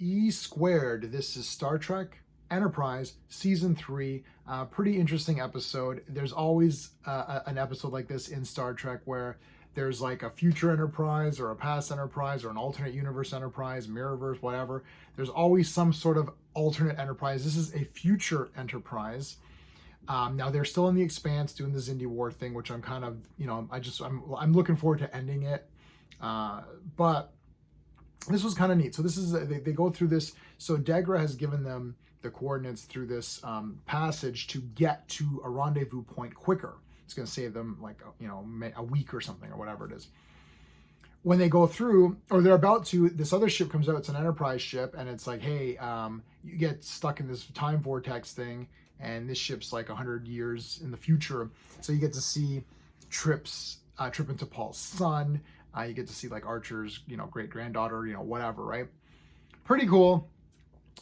E Squared. This is Star Trek Enterprise Season 3. Pretty interesting episode. There's always an episode like this in Star Trek where there's like a future Enterprise or a past Enterprise or an alternate universe Enterprise, Mirrorverse, whatever. There's always some sort of alternate Enterprise. This is a future Enterprise. Now they're still in the Expanse doing the Xindi War thing, which I'm kind of, I'm looking forward to ending it. But this was kind of neat. So this is they go through this. So Degra has given them the coordinates through this passage to get to a rendezvous point quicker. It's going to save them like a week or something or whatever it is. When they go through, or they're about to, this other ship comes out. It's an Enterprise ship, and it's like, hey, you get stuck in this time vortex thing, and this ship's like 100 years in the future. So you get to see Trip into Paul's son. You get to see like Archer's, great granddaughter, whatever, right? Pretty cool.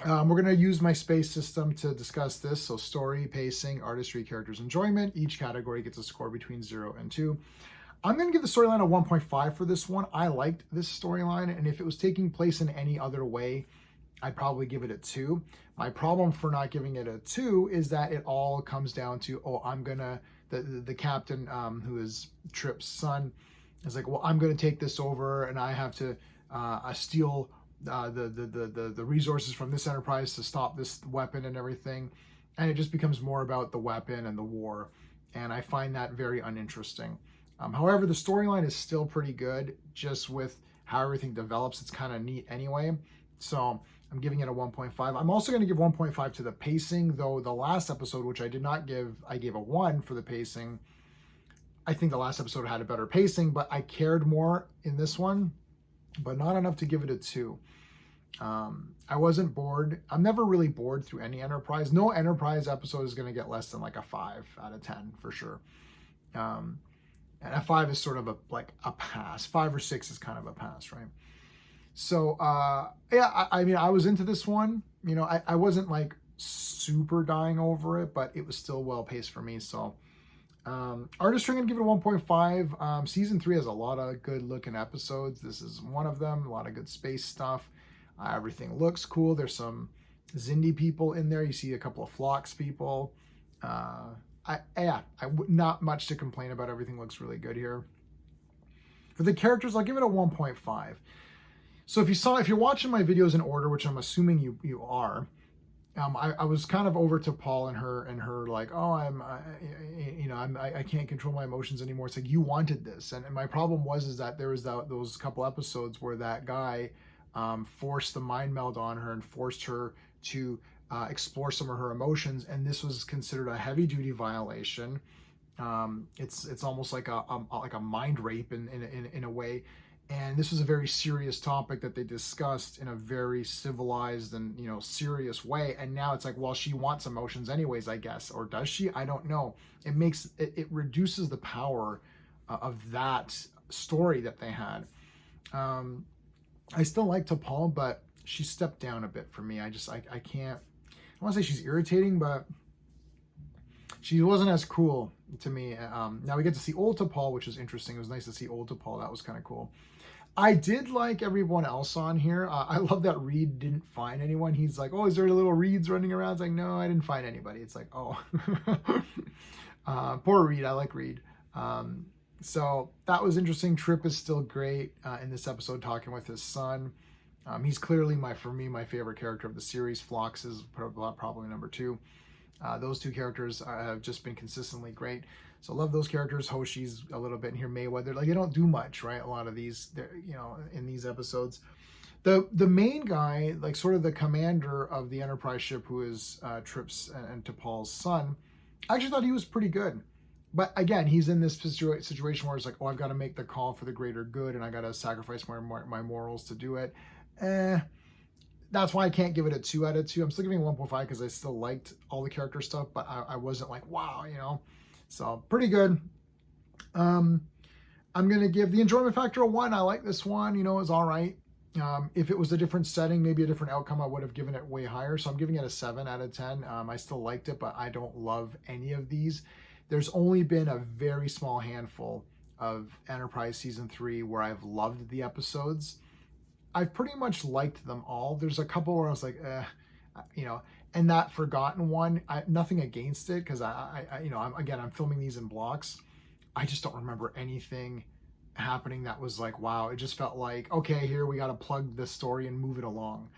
We're going to use my space system to discuss this. So story, pacing, artistry, characters, enjoyment. Each category gets a score between 0 and 2. I'm going to give the storyline a 1.5 for this one. I liked this storyline, and if it was taking place in any other way, I'd probably give it a 2. My problem for not giving it a 2 is that it all comes down to, the captain, who is Trip's son, is like, well, I'm going to take this over, and I have to steal the resources from this Enterprise to stop this weapon and everything. And it just becomes more about the weapon and the war. And I find that very uninteresting. However, the storyline is still pretty good, just with how everything develops. It's kind of neat anyway. So I'm giving it a 1.5. I'm also going to give 1.5 to the pacing, though the last episode, which I did not give, I gave a 1 for the pacing. I think the last episode had a better pacing, but I cared more in this one, but not enough to give it a 2. I wasn't bored. I'm never really bored through any Enterprise. No Enterprise episode is going to get less than like a 5 out of 10 for sure. And a 5 is sort of a pass. 5 or 6 is kind of a pass, right? So, I was into this one. I wasn't like super dying over it, but it was still well paced for me. So, artistry, I'm going to give it a 1.5. Season 3 has a lot of good looking episodes. This is one of them. A lot of good space stuff. Everything looks cool. There's some Xindi people in there. You see a couple of Phlox people. Not much to complain about. Everything looks really good here. For the characters, I'll give it a 1.5. So if you're watching my videos in order, which I'm assuming you are, I was kind of over to Paul and her like, oh, I can't control my emotions anymore. It's like, you wanted this. And my problem is that there was those couple episodes where that guy forced the mind meld on her and forced her to explore some of her emotions. And this was considered a heavy duty violation. It's almost like a mind rape in a way. And this was a very serious topic that they discussed in a very civilized and, serious way. And now it's like, well, she wants emotions anyways, I guess. Or does she? I don't know. It reduces the power of that story that they had. I still like T'Pol, but she stepped down a bit for me. I can't, I want to say she's irritating, but she wasn't as cool to me. Now we get to see old T'Pol, which is interesting. It was nice to see old T'Pol. That was kind of cool. I did like everyone else on here. I love that Reed didn't find anyone. He's like, oh, is there little Reeds running around? It's like, no, I didn't find anybody. It's like, oh. Poor Reed. I like Reed. So that was interesting. Trip is still great in this episode, talking with his son. He's clearly my favorite character of the series. Phlox is probably number 2. Those two characters have just been consistently great. So love those characters. Hoshi's a little bit in here. Mayweather, like, they don't do much, right? A lot of these, in these episodes. The main guy, like sort of the commander of the Enterprise ship, who is Trip's and T'Pol's son, I actually thought he was pretty good. But again, he's in this situation where it's like, oh, I've got to make the call for the greater good, and I got to sacrifice my morals to do it. That's why I can't give it a 2 out of 2. I'm still giving 1.5 because I still liked all the character stuff, but I wasn't like, wow, So pretty good. I'm going to give the enjoyment factor a 1. I like this one. It was all right. If it was a different setting, maybe a different outcome, I would have given it way higher. So I'm giving it a 7 out of 10. I still liked it, but I don't love any of these. There's only been a very small handful of Enterprise Season 3 where I've loved the episodes. I've pretty much liked them all. There's a couple where I was like, you know, and that Forgotten one, nothing against it because you know, I'm filming these in blocks. I just don't remember anything happening that was like, wow. It just felt like, okay, here we got to plug this story and move it along.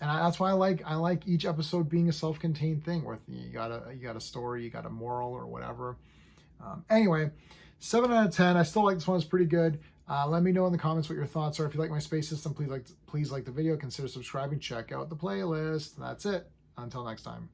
That's why I like each episode being a self-contained thing where you got a story, you got a moral or whatever. Anyway, 7 out of 10. I still like this one. It's pretty good. Let me know in the comments what your thoughts are. If you like my space system, please like the video. Consider subscribing. Check out the playlist. That's it. Until next time.